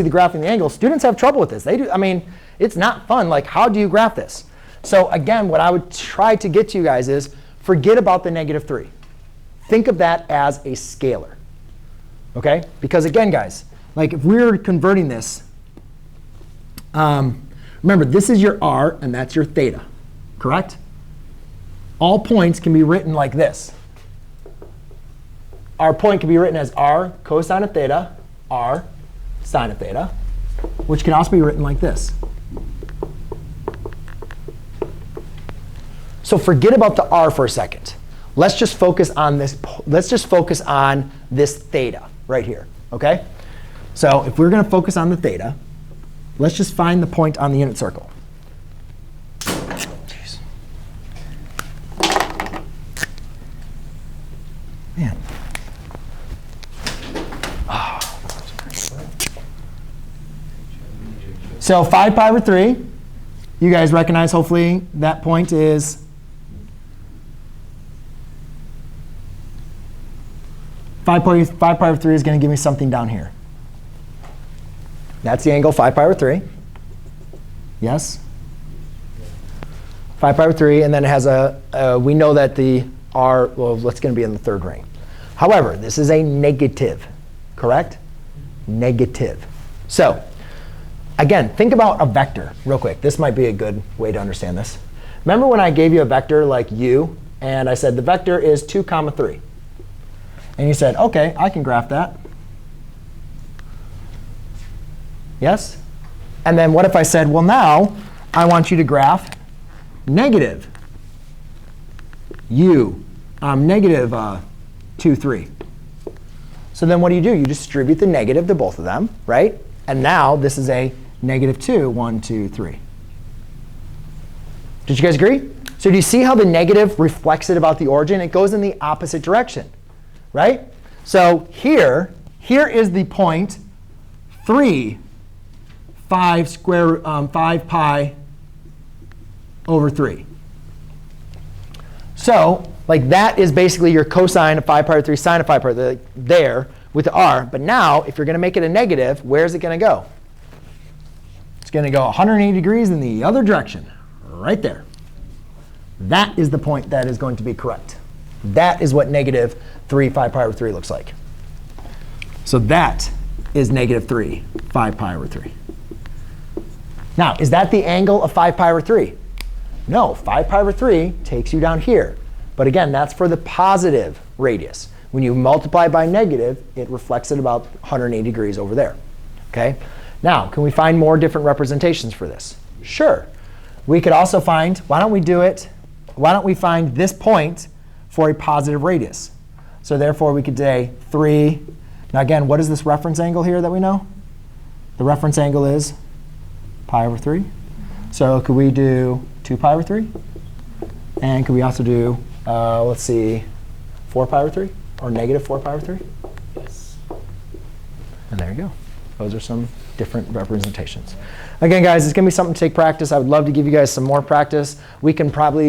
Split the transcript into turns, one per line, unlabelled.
the graphing the angle. Students have trouble with this. They do. I mean, it's not fun. Like, how do you graph this? So again, what I would try to get to you guys is forget about the -3. Think of that as a scalar. OK? Because again, guys, like if we're converting this, remember, this is your r, and that's your theta. Correct? All points can be written like this. Our point can be written as r cosine of theta, r sine of theta, which can also be written like this. So forget about the r for a second. Let's just focus on this. Let's just focus on this theta right here. OK? So if we're going to focus on the theta, let's just find the point on the unit circle. Jeez. Man. So 5 pi over 3. You guys recognize, hopefully, that point is 5 pi over 3 is going to give me something down here. That's the angle 5 pi over 3. Yes? 5 pi over 3. And then it has we know that the r, well, it's going to be in the third ring. However, this is a negative. Correct? Negative. So again, think about a vector real quick. This might be a good way to understand this. Remember when I gave you a vector like u, and I said the vector is 2, 3. And you said, OK, I can graph that. Yes? And then what if I said, well, now I want you to graph negative u, negative 2, 3. So then what do? You distribute the negative to both of them, right? And now this is a -2, 1, 2, 3. Did you guys agree? So do you see how the negative reflects it about the origin? It goes in the opposite direction, right? So here is the point 3, 5 pi over 3. So like that is basically your cosine of 5 pi over 3, sine of 5 pi over 3 there with the r. But now, if you're going to make it a negative, where is it going to go? It's going to go 180 degrees in the other direction, right there. That is the point that is going to be correct. That is what -3 5 pi over 3 looks like. So that is -3 5 pi over 3. Now, is that the angle of 5 pi over 3? No, 5 pi over 3 takes you down here. But again, that's for the positive radius. When you multiply by negative, it reflects it about 180 degrees over there. OK? Now, can we find more different representations for this? Sure. We could also find, why don't we find this point for a positive radius? So therefore, we could say 3. Now again, what is this reference angle here that we know? The reference angle is pi over 3. So could we do 2 pi over 3? And could we also do, let's see, 4 pi over 3? Or -4 pi over 3? Yes. And there you go. Those are some different representations. Again, guys, it's going to be something to take practice. I would love to give you guys some more practice. We can probably